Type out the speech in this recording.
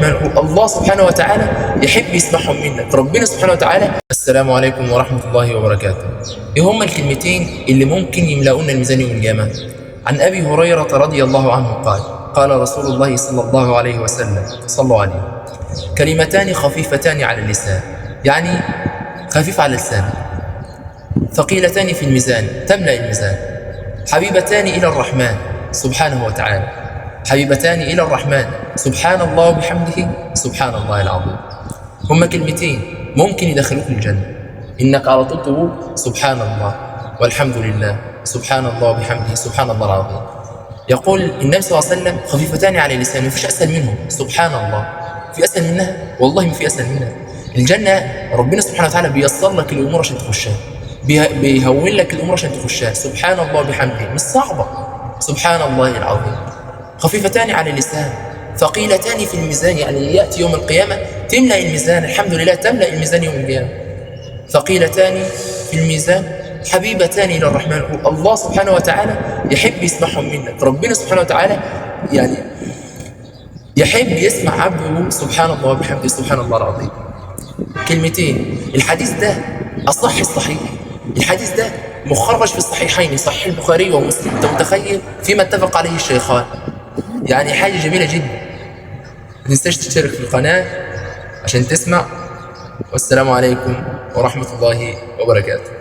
الرحمن الله سبحانه وتعالى يحب يسمعهم منك. ربنا سبحانه وتعالى. السلام عليكم ورحمة الله وبركاته. ايه هما الكلمتين اللي ممكن يملؤون الميزان يوم القيامة؟ عن أبي هريرة رضي الله عنه قال: قال رسول الله صلى الله عليه وسلم، صلوا عليه: كلمتان خفيفتان على اللسان، يعني خفيف على اللسان، ثقيلتان في الميزان، تملأ الميزان، حبيبتان إلى الرحمن سبحانه وتعالى، حبيبتان إلى الرحمن سبحان الله وبحمده سبحان الله العظيم. هما كلمتين ممكن يدخلوك الجنة، إنك على طول تقول سبحان الله والحمد لله سبحان الله وبحمده سبحان الله العظيم. يقول النبي صلى الله عليه وسلم: خفيفتان على اللسان، ما فيش أسهل منهم. سبحان الله في أسهل منها؟ والله ما في أسهل منها. الجنة ربنا سبحانه وتعالى بيسر لك الأمور عشان تخشها، بيهون لك الأمور عشان تخشها. سبحان الله وبحمده مش صعبة. سبحان الله العظيم. خفيفتان على اللسان، ثقيلتان في الميزان، يعني يأتي يوم القيامة تملأ الميزان. الحمد لله تملأ الميزان يوم القيامة. ثقيلتان في الميزان، حبيبتان إلى الرحمن الله سبحانه وتعالى يحب يسمعهم منك. ربنا سبحانه وتعالى يعني يحب يسمع عبده سبحان الله وبحمده سبحان الله العظيم. كلمتين. الحديث ده أصح الصحيح، الحديث ده مخرج في الصحيحين، صحيح البخاري ومسلم. أنت متخيل فيما اتفق عليه الشيخان؟ يعني حاجة جميلة جدا. ما تنساش تشترك في القناة عشان تسمع. والسلام عليكم ورحمة الله وبركاته.